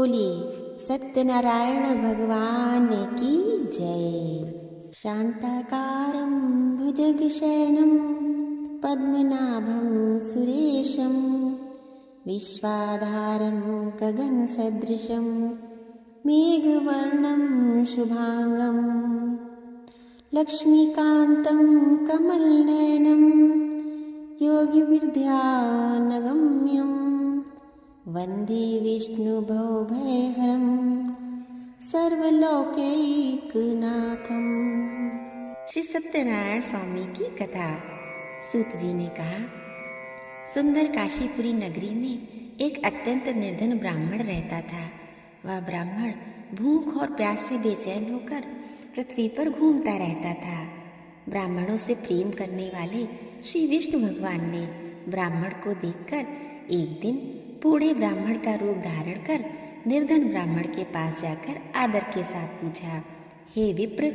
बोलिए सत्यनारायण भगवान की जय। शांताकारं भुजगशयनं पद्मनाभं सुरेशं विश्वाधारं गगनसदृशं मेघवर्णं शुभांगं लक्ष्मीकान्तं कमलनयनं योगिविद्यानगम्यं वन्दे विष्णुभवभयहरं सर्वलोकैकनाथम। श्री सत्यनारायण स्वामी की कथा। सूत जी ने कहा, सुंदर काशीपुरी नगरी में एक अत्यंत निर्धन ब्राह्मण रहता था। वह ब्राह्मण भूख और प्यास से बेचैन होकर पृथ्वी पर घूमता रहता था। ब्राह्मणों से प्रेम करने वाले श्री विष्णु भगवान ने ब्राह्मण को देखकर एक दिन बूढ़े ब्राह्मण का रूप धारण कर निर्धन ब्राह्मण के पास जाकर आदर के साथ पूछा, हे विप्र,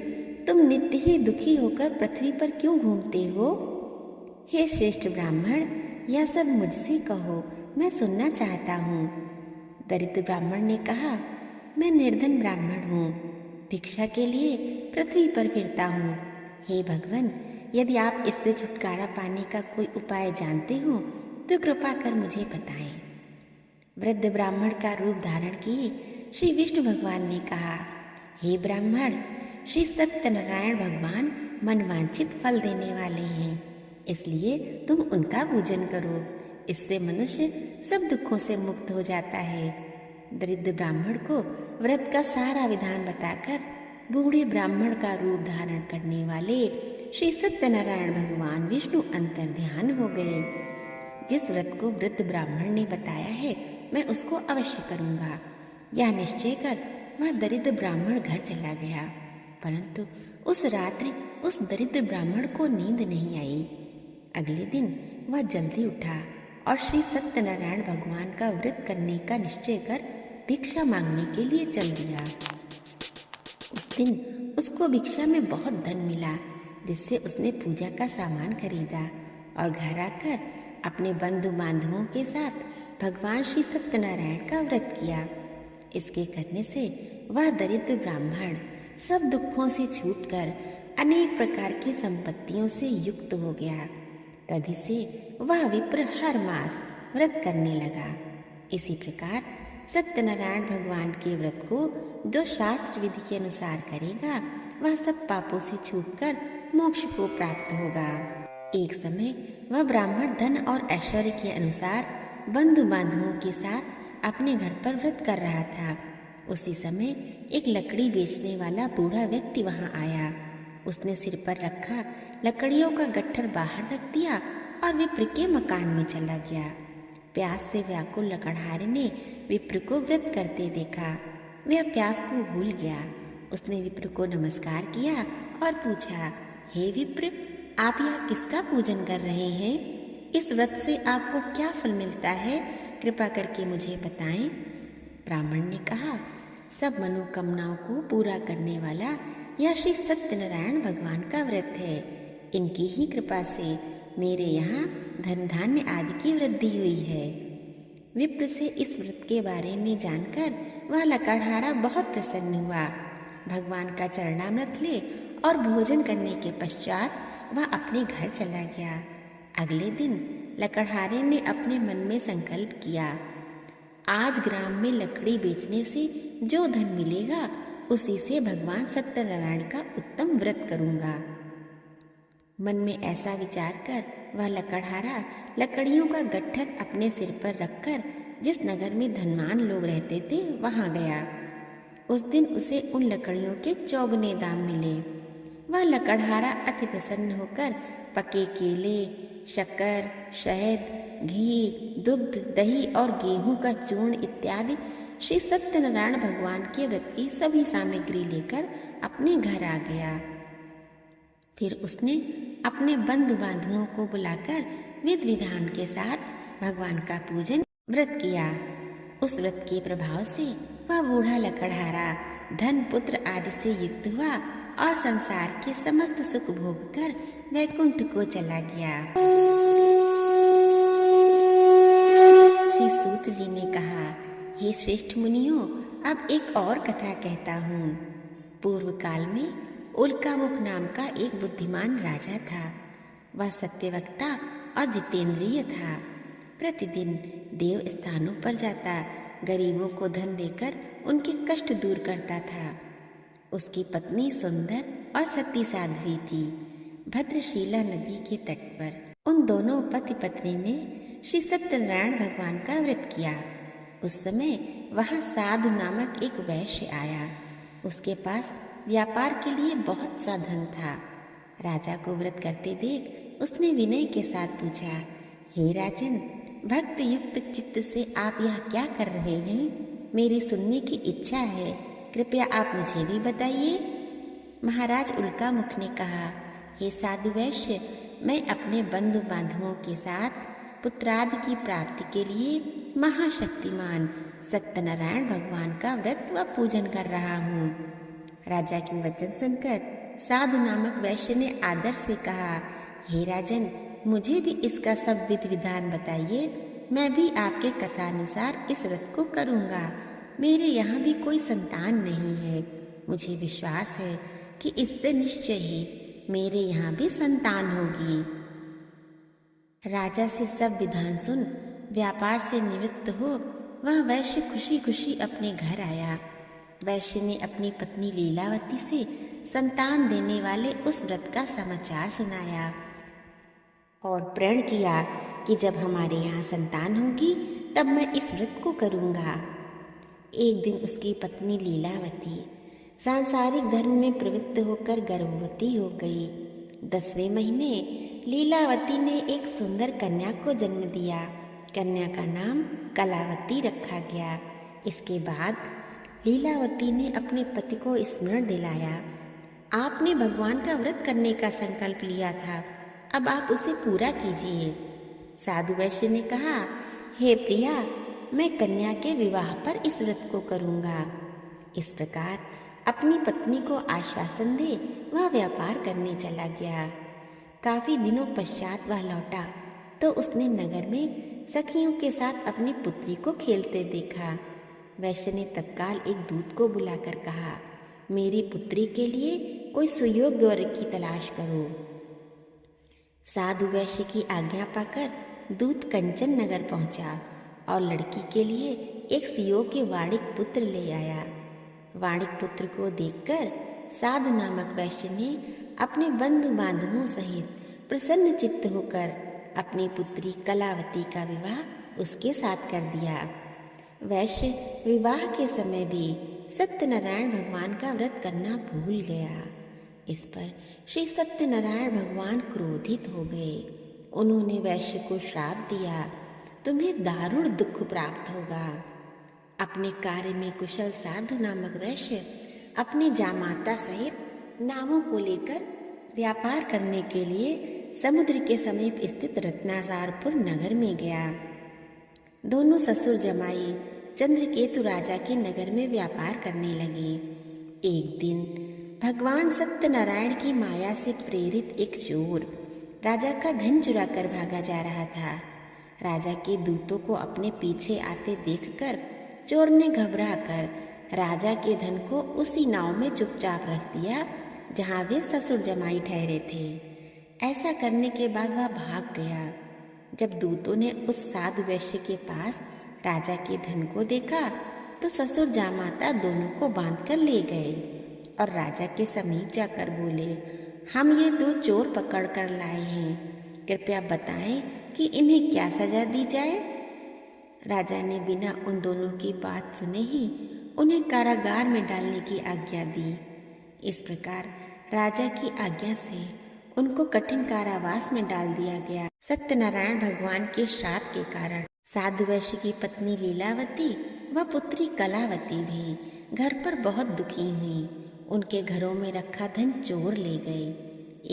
तुम नित्य ही दुखी होकर पृथ्वी पर क्यों घूमते हो? हे श्रेष्ठ ब्राह्मण, यह सब मुझसे कहो, मैं सुनना चाहता हूँ। दरिद्र ब्राह्मण ने कहा, मैं निर्धन ब्राह्मण हूँ, भिक्षा के लिए पृथ्वी पर फिरता हूँ। हे भगवान, यदि आप इससे छुटकारा पाने का कोई उपाय जानते हो तो कृपा कर मुझे बताएं। वृद्ध ब्राह्मण का रूप धारण किए श्री विष्णु भगवान ने कहा, हे ब्राह्मण, श्री सत्यनारायण भगवान मनवांछित फल देने वाले हैं, इसलिए तुम उनका पूजन करो। इससे मनुष्य सब दुखों से मुक्त हो जाता है। दरिद्र ब्राह्मण को व्रत का सारा विधान बताकर बूढ़े ब्राह्मण का रूप धारण करने वाले श्री सत्यनारायण भगवान विष्णु अंतर्ध्यान हो गए। जिस व्रत को वृद्ध ब्राह्मण ने बताया है, मैं उसको अवश्य करूंगा। यह निश्चय कर वह दरिद्र ब्राह्मण घर चला गया, परंतु उस रात्रि उस दरिद्र ब्राह्मण को नींद नहीं आई। अगले दिन वह जल्दी उठा और श्री सत्यनारायण भगवान का व्रत करने का निश्चय कर भिक्षा मांगने के लिए चल दिया। उस दिन उसको भिक्षा में बहुत धन मिला, जिससे उसने पूजा का सामान खरीदा और घर आकर अपने बंधु बांधवों के साथ भगवान श्री सत्यनारायण का व्रत किया। इसके करने से वह दरिद्र ब्राह्मण सब दुखों से छूटकर अनेक प्रकार की संपत्तियों से युक्त हो गया। तभी से वह विप्र हर मास व्रत करने लगा। इसी प्रकार सत्यनारायण भगवान के व्रत को जो शास्त्र विधि के अनुसार करेगा, वह सब पापों से छूटकर मोक्ष को प्राप्त होगा। एक समय वह ब्राह्मण धन और ऐश्वर्य के अनुसार बंधु बांधवों के साथ अपने घर पर व्रत कर रहा था। उसी समय एक लकड़ी बेचने वाला बूढ़ा व्यक्ति वहां आया। उसने सिर पर रखा लकड़ियों का गट्ठर बाहर रख दिया और विप्र के मकान में चला गया। प्यास से व्याकुल लकड़हारे ने विप्र को व्रत करते देखा। वह प्यास को भूल गया। उसने विप्र को नमस्कार किया और पूछा, हे विप्र, आप यह किसका पूजन कर रहे हैं? इस व्रत से आपको क्या फल मिलता है? कृपा करके मुझे बताएं। ब्राह्मण ने कहा, सब मनोकामनाओं को पूरा करने वाला यह श्री सत्यनारायण भगवान का व्रत है। इनकी ही कृपा से मेरे यहाँ धन धान्य आदि की वृद्धि हुई है। विप्र से इस व्रत के बारे में जानकर वह लकड़हारा बहुत प्रसन्न हुआ। भगवान का चरणामृत ले और भोजन करने के पश्चात वह अपने घर चला गया। अगले दिन लकड़हारे ने अपने मन में संकल्प किया, आज ग्राम में लकड़ी बेचने से जो धन मिलेगा उसी से भगवान सत्यनारायण का उत्तम व्रत करूंगा। मन में ऐसा विचार कर वह लकड़हारा लकड़ियों का गट्ठर अपने सिर पर रखकर जिस नगर में धनवान लोग रहते थे वहां गया। उस दिन उसे उन लकड़ियों के चौगुने दाम मिले। वह लकड़हारा अति प्रसन्न होकर पके केले, शक्कर, शहद, घी, दुग्ध, दही और गेहूं का चूर्ण इत्यादि श्री सत्यनारायण भगवान के व्रत की सभी सामग्री लेकर अपने घर आ गया। फिर उसने अपने बंधु बांधवों को बुलाकर विधि विधान के साथ भगवान का पूजन व्रत किया। उस व्रत के प्रभाव से वह बूढ़ा लकड़हारा धन पुत्र आदि से युक्त हुआ और संसार के समस्त सुख भोग कर वैकुंठ को चला गया। श्री सूत जी ने कहा, हे श्रेष्ठ मुनियों, अब एक और कथा कहता हूँ। पूर्व काल में उल्कामुख नाम का एक बुद्धिमान राजा था। वह सत्यवक्ता और जितेंद्रिय था। प्रतिदिन देव स्थानों पर जाता, गरीबों को धन देकर उनके कष्ट दूर करता था। उसकी पत्नी सुंदर और सती साध्वी थी। भद्रशीला नदी के तट पर उन दोनों पति पत्नी ने श्री सत्यनारायण भगवान का व्रत किया। उस समय वहां साधु नामक एक वैश्य आया। उसके पास व्यापार के लिए बहुत सा धन था। राजा को व्रत करते देख उसने विनय के साथ पूछा, हे राजन, भक्त युक्त चित्त से आप यह क्या कर रहे हैं? मेरी सुनने की इच्छा है, कृपया आप मुझे भी बताइए। महाराज उल्कामुख ने कहा, हे साधु वैश्य, मैं अपने बंधु बांधवों के साथ पुत्रादि की प्राप्ति के लिए महाशक्तिमान सत्यनारायण भगवान का व्रत व पूजन कर रहा हूँ। राजा के वचन सुनकर साधु नामक वैश्य ने आदर से कहा, हे राजन, मुझे भी इसका सब विधि विधान बताइए। मैं भी आपके कथानुसार इस व्रत को करूँगा। मेरे यहाँ भी कोई संतान नहीं है। मुझे विश्वास है कि इससे निश्चय ही मेरे यहाँ भी संतान होगी। राजा से सब विधान सुन व्यापार से निवृत्त हो वह वैश्य खुशी खुशी अपने घर आया। वैश्य ने अपनी पत्नी लीलावती से संतान देने वाले उस व्रत का समाचार सुनाया और प्रण किया कि जब हमारे यहाँ संतान होगी तब मैं इस व्रत को करूँगा। एक दिन उसकी पत्नी लीलावती सांसारिक धर्म में प्रवृत्त होकर गर्भवती हो गई। 10वें महीने लीलावती ने एक सुंदर कन्या को जन्म दिया। कन्या का नाम कलावती रखा गया। इसके बाद लीलावती ने अपने पति को स्मरण दिलाया, आपने भगवान का व्रत करने का संकल्प लिया था, अब आप उसे पूरा कीजिए। साधु वैश्य ने कहा, हे प्रिया, मैं कन्या के विवाह पर इस व्रत को करूँगा। इस प्रकार अपनी पत्नी को आश्वासन दे वह व्यापार करने चला गया। काफी दिनों पश्चात वह लौटा तो उसने नगर में सखियों के साथ अपनी पुत्री को खेलते देखा। वैश्य ने तत्काल एक दूत को बुलाकर कहा, मेरी पुत्री के लिए कोई सुयोग्य वर की तलाश करो। साधु वैश्य की आज्ञा पाकर दूत कंचन नगर पहुंचा और लड़की के लिए एक सुयोग्य वाणिक पुत्र ले आया। वाणिक पुत्र को देखकर साधु नामक वैश्य ने अपने बंधु बांधवों सहित प्रसन्न चित्त होकर अपनी पुत्री कलावती का विवाह उसके साथ कर दिया। वैश्य विवाह के समय भी सत्यनारायण भगवान का व्रत करना भूल गया। इस पर श्री सत्यनारायण भगवान क्रोधित हो गए। उन्होंने वैश्य को श्राप दिया, तुम्हें दारुण दुख प्राप्त होगा। अपने कार्य में कुशल साधु नामक वैश्य अपने जामाता सहित नावों को लेकर व्यापार करने के लिए समुद्र के समीप स्थित रत्नासारपुर नगर में गया। दोनों ससुर जमाई चंद्रकेतु राजा के नगर में व्यापार करने लगे। एक दिन भगवान सत्यनारायण की माया से प्रेरित एक चोर राजा का धन चुरा कर भागा जा रहा था। राजा के दूतों को अपने पीछे आते देखकर चोर ने घबरा कर राजा के धन को उसी नाव में चुपचाप रख दिया जहाँ वे ससुर जमाई ठहरे थे। ऐसा करने के बाद वह भाग गया। जब दूतों ने उस साधु वैश्य के पास राजा के धन को देखा तो ससुर जामाता दोनों को बांधकर ले गए और राजा के समीप जाकर बोले, हम ये दो चोर पकड़ कर लाए हैं, कृपया बताएं कि इन्हें क्या सजा दी जाए। राजा ने बिना उन दोनों की बात सुने ही उन्हें कारागार में डालने की आज्ञा दी। इस प्रकार राजा की आज्ञा से उनको कठिन कारावास में डाल दिया गया। सत्यनारायण भगवान के श्राप के कारण साधु वैश्य की पत्नी लीलावती व पुत्री कलावती भी घर पर बहुत दुखी हुई। उनके घरों में रखा धन चोर ले गए।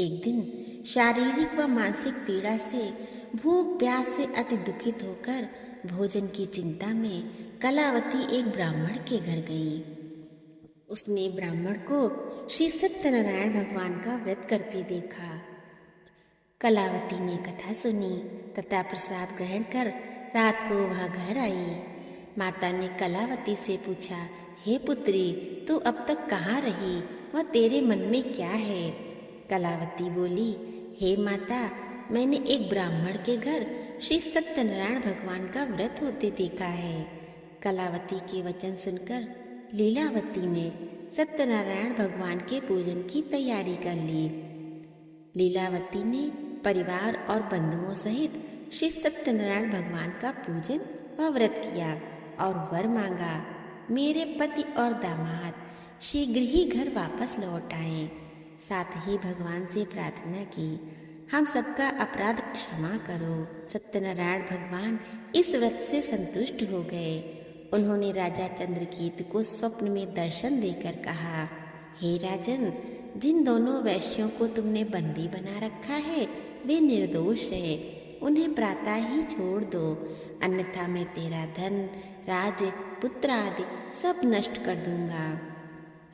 एक दिन शारीरिक व मानसिक पीड़ा से, भूख प्यास से अति दुखित होकर भोजन की चिंता में कलावती एक ब्राह्मण के घर गई। उसने ब्राह्मण को श्री सत्यनारायण भगवान का व्रत करते देखा। कलावती ने कथा सुनी तथा प्रसाद ग्रहण कर रात को वह घर आई। माता ने कलावती से पूछा, हे पुत्री, तू अब तक कहाँ रही? वह तेरे मन में क्या है? कलावती बोली, हे माता, मैंने एक ब्राह्मण के घर श्री सत्यनारायण भगवान का व्रत होते देखा है। कलावती के वचन सुनकर लीलावती ने सत्यनारायण भगवान के पूजन की तैयारी कर ली। लीलावती ने परिवार और बंधुओं सहित श्री सत्यनारायण भगवान का पूजन व व्रत किया और वर मांगा, मेरे पति और दामाद शीघ्र ही घर वापस लौट आए। साथ ही भगवान से प्रार्थना की, हम सबका अपराध क्षमा करो। सत्यनारायण भगवान इस व्रत से संतुष्ट हो गए। उन्होंने राजा चंद्रकेतु को स्वप्न में दर्शन देकर कहा, हे राजन, जिन दोनों वैश्यों को तुमने बंदी बना रखा है वे निर्दोष है, उन्हें प्रातः ही छोड़ दो, अन्यथा मैं तेरा धन, राज, पुत्र आदि सब नष्ट कर दूंगा।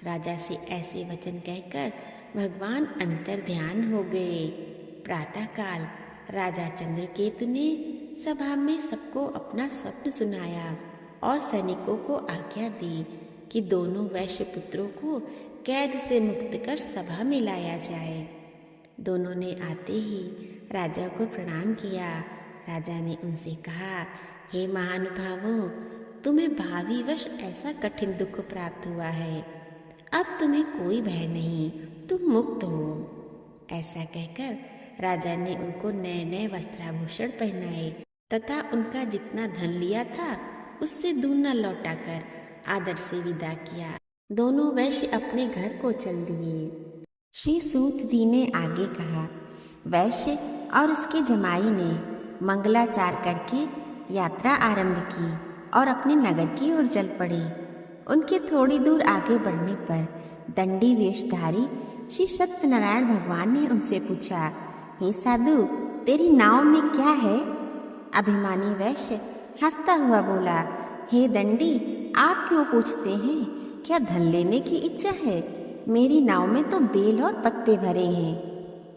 राजा से ऐसे वचन कहकर भगवान अंतर ध्यान हो गए। प्रातःकाल राजा चंद्रकेतु ने सभा में सबको अपना स्वप्न सुनाया और सैनिकों को आज्ञा दी कि दोनों वैश्य पुत्रों को कैद से मुक्त कर सभा में लाया जाए। दोनों ने आते ही राजा को प्रणाम किया। राजा ने उनसे कहा, हे महानुभावों, तुम्हें भावीवश ऐसा कठिन दुख प्राप्त हुआ है, अब तुम्हें कोई भय नहीं, तुम मुक्त हो। ऐसा कहकर राजा ने उनको नए नए वस्त्राभूषण पहनाए तथा उनका जितना धन लिया था उससे दूना लौटाकर आदर से विदा किया। दोनों वैश्य अपने घर को चल दिए। श्री सूत जी ने आगे कहा, वैश्य और उसके जमाई ने मंगलाचार करके यात्रा आरंभ की और अपने नगर की ओर चल पड़े। उनके थोड़ी दूर आगे बढ़ने पर दंडी वेशधारी श्री सत्यनारायण भगवान ने उनसे पूछा, हे साधु, तेरी नाव में क्या है? अभिमानी वैश्य हंसता हुआ बोला, हे दंडी, आप क्यों पूछते हैं? क्या धन लेने की इच्छा है? मेरी नाव में तो बेल और पत्ते भरे हैं।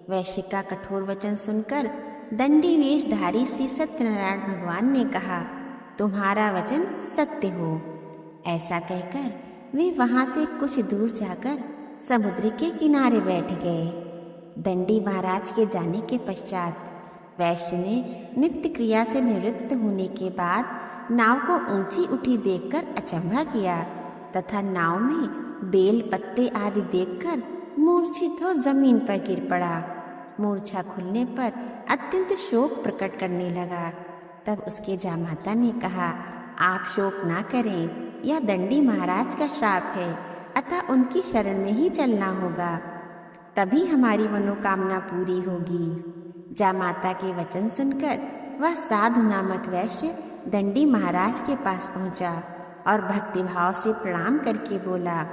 वैश्य का कठोर वचन सुनकर दंडी वेशधारी श्री सत्यनारायण भगवान ने कहा, तुम्हारा वचन सत्य हो। ऐसा कहकर वे वहां से कुछ दूर जाकर समुद्र के किनारे बैठ गए। दंडी महाराज के जाने के पश्चात वैश्य ने नित्य क्रिया से निवृत्त होने के बाद नाव को ऊंची उठी देखकर अचंभा किया तथा नाव में बेल पत्ते आदि देखकर मूर्छित हो जमीन पर गिर पड़ा। मूर्छा खुलने पर अत्यंत शोक प्रकट करने लगा। तब उसके जामाता ने कहा, आप शोक ना करें, यह दंडी महाराज का श्राप है, अतः उनकी शरण में ही चलना होगा, तभी हमारी मनोकामना पूरी होगी। जामाता के वचन सुनकर वह साधु नामक वैश्य दंडी महाराज के पास पहुंचा और भक्तिभाव से प्रणाम करके बोला,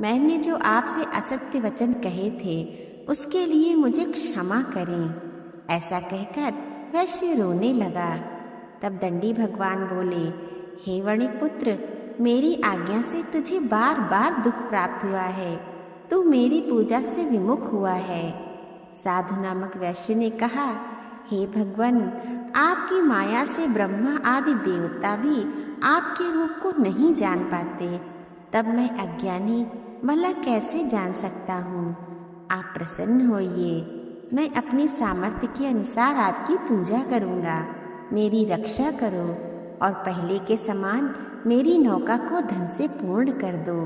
मैंने जो आपसे असत्य वचन कहे थे उसके लिए मुझे क्षमा करें। ऐसा कहकर वैश्य रोने लगा। तब दंडी भगवान बोले, हे वणिक पुत्र, मेरी आज्ञा से तुझे बार बार दुख प्राप्त हुआ है, तू मेरी पूजा से विमुख हुआ है। साधु नामक वैश्य ने कहा, हे भगवान, आपकी माया से ब्रह्मा आदि देवता भी आपके रूप को नहीं जान पाते, तब मैं अज्ञानी भला कैसे जान सकता हूँ। आप प्रसन्न होइए, मैं अपनी सामर्थ्य के अनुसार आपकी पूजा करूँगा, मेरी रक्षा करो और पहले के समान मेरी नौका को धन से पूर्ण कर दो।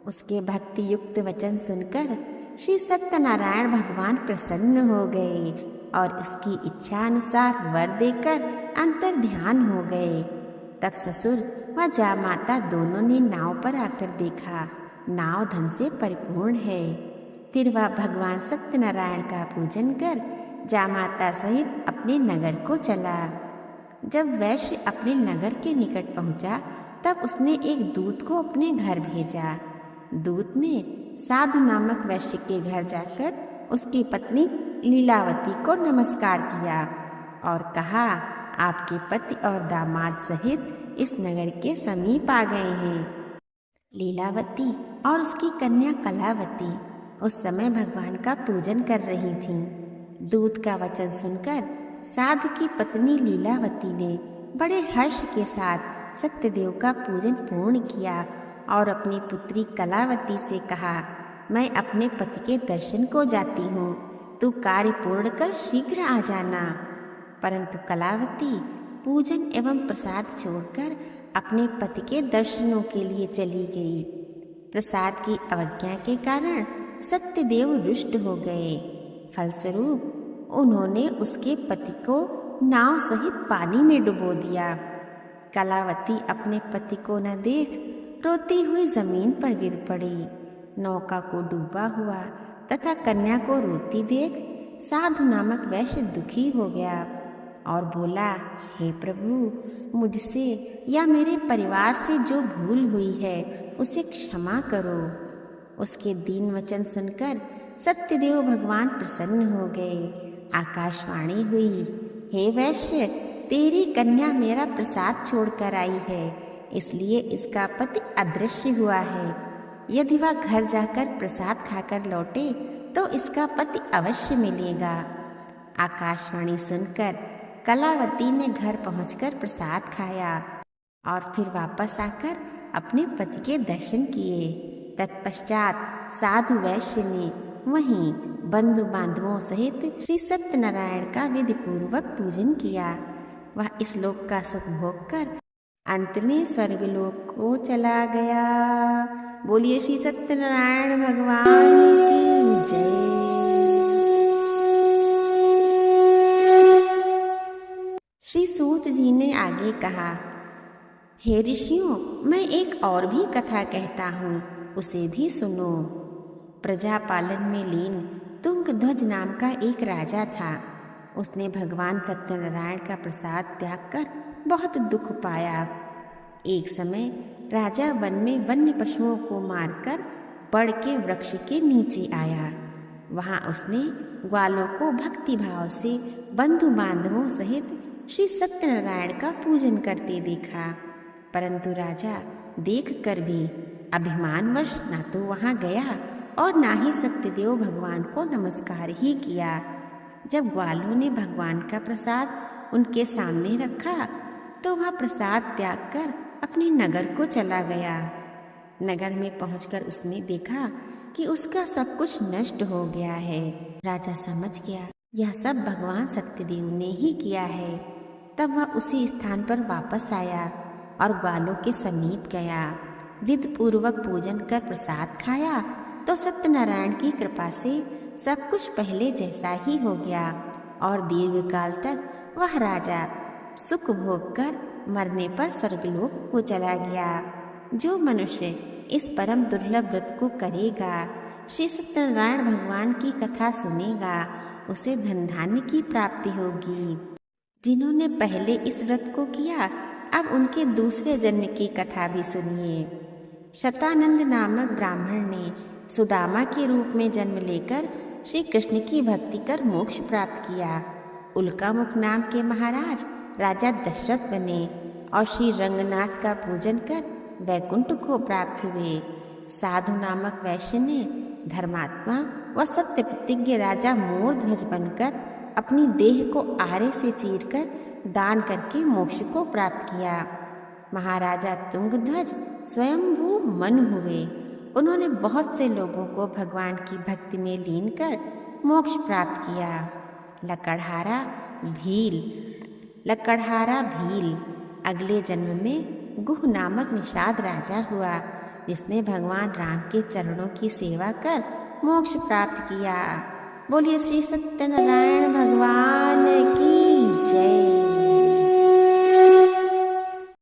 उसके भक्ति युक्त वचन सुनकर श्री सत्यनारायण भगवान प्रसन्न हो गए और उसकी इच्छा अनुसार वर देकर अंतर ध्यान हो गए। तब ससुर व जामाता दोनों ने नाव पर आकर देखा, नाव धन से परिपूर्ण है। फिर वह भगवान सत्यनारायण का पूजन कर जामाता सहित अपने नगर को चला। जब वैश्य अपने नगर के निकट पहुंचा तब उसने एक दूत को अपने घर भेजा। दूत ने साधु नामक वैश्य के घर जाकर उसकी पत्नी लीलावती को नमस्कार किया और कहा, आपके पति और दामाद सहित इस नगर के समीप आ गए हैं। लीलावती और उसकी कन्या कलावती उस समय भगवान का पूजन कर रही थीं। दूत का वचन सुनकर साधु की पत्नी लीलावती ने बड़े हर्ष के साथ सत्यदेव का पूजन पूर्ण किया और अपनी पुत्री कलावती से कहा, मैं अपने पति के दर्शन को जाती हूँ, तू कार्य पूर्ण कर शीघ्र आ जाना। परंतु कलावती पूजन एवं प्रसाद छोड़कर अपने पति के दर्शनों के लिए चली गई। प्रसाद की अवज्ञा के कारण सत्यदेव रुष्ट हो गए। फलस्वरूप उन्होंने उसके पति को नाव सहित पानी में डुबो दिया। कलावती अपने पति को न देख रोती हुई जमीन पर गिर पड़ी। नौका को डूबा हुआ तथा कन्या को रोती देख साधु नामक वैश्य दुखी हो गया और बोला, हे प्रभु, मुझसे या मेरे परिवार से जो भूल हुई है उसे क्षमा करो। उसके दीन वचन सुनकर सत्यदेव भगवान प्रसन्न हो गए। आकाशवाणी हुई, हे वैश्य, तेरी कन्या मेरा प्रसाद छोड़कर आई है, इसलिए इसका पति अदृश्य हुआ है। यदि वह घर जाकर प्रसाद खाकर लौटे तो इसका पति अवश्य मिलेगा। आकाशवाणी सुनकर कलावती ने घर पहुंचकर प्रसाद खाया और फिर वापस आकर अपने पति के दर्शन किए। तत्पश्चात साधु वैश्य ने वहीं बंधु बांधवों सहित श्री सत्यनारायण का विधि पूर्वक पूजन किया। वह इस लोक का सुख भोग कर अंत में स्वर्गलोक को चला गया। बोलिए श्री सत्यनारायण भगवान की जय। श्री सूत जी ने आगे कहा, हे ऋषियों, मैं एक और भी कथा कहता हूँ, उसे भी सुनो। प्रजापालन में लीन तुंगध्वज नाम का एक राजा था। उसने भगवान सत्यनारायण का प्रसाद त्याग कर बहुत दुख पाया। एक समय राजा वन में वन्य पशुओं को मारकर बड़ के वृक्ष के नीचे आया। वहां उसने ग्वालों को भक्ति भाव से बंधु बांधवों सहित श्री सत्यनारायण का पूजन करते देखा। परंतु राजा देख कर भी अभिमानवश ना तो वहां गया और ना ही सत्यदेव भगवान को नमस्कार ही किया। जब ग्वालों ने भगवान का प्रसाद उनके सामने रखा तो वह प्रसाद त्याग कर अपने नगर को चला गया। नगर में पहुंचकर उसने देखा कि उसका सब कुछ नष्ट हो गया है। राजा समझ गया यह सब भगवान सत्यदेव ने ही किया है। तब वह उसी स्थान पर वापस आया और ग्वालों के समीप गया। विधि पूर्वक पूजन कर प्रसाद खाया तो सत्यनारायण की कृपा से सब कुछ पहले जैसा ही हो गया और दीर्घ काल तक वह राजा सुख भोग कर मरने पर स्वर्गलोक को चला गया। जो मनुष्य इस परम दुर्लभ व्रत को करेगा, श्री सत्यनारायण भगवान की कथा सुनेगा, उसे धन धान्य की प्राप्ति होगी। जिन्होंने पहले इस व्रत को किया, अब उनके दूसरे जन्म की कथा भी सुनिए। शतानंद नामक ब्राह्मण ने सुदामा के रूप में जन्म लेकर श्री कृष्ण की भक्ति कर मोक्ष प्राप्त किया। उल्कामुख नाम के महाराज राजा दशरथ बने और श्री रंगनाथ का पूजन कर वैकुंठ को प्राप्त हुए। साधु नामक वैश्य ने धर्मात्मा व सत्य प्रतिज्ञ राजा मोरध्वज बनकर अपनी देह को आरे से चीरकर दान करके मोक्ष को प्राप्त किया। महाराजा तुंगध्वज स्वयंभू मन हुए। उन्होंने बहुत से लोगों को भगवान की भक्ति में लीन कर मोक्ष प्राप्त किया। लकड़हारा भील अगले जन्म में गुह नामक निषाद राजा हुआ, जिसने भगवान राम के चरणों की सेवा कर मोक्ष प्राप्त किया। बोलिए श्री सत्यनारायण भगवान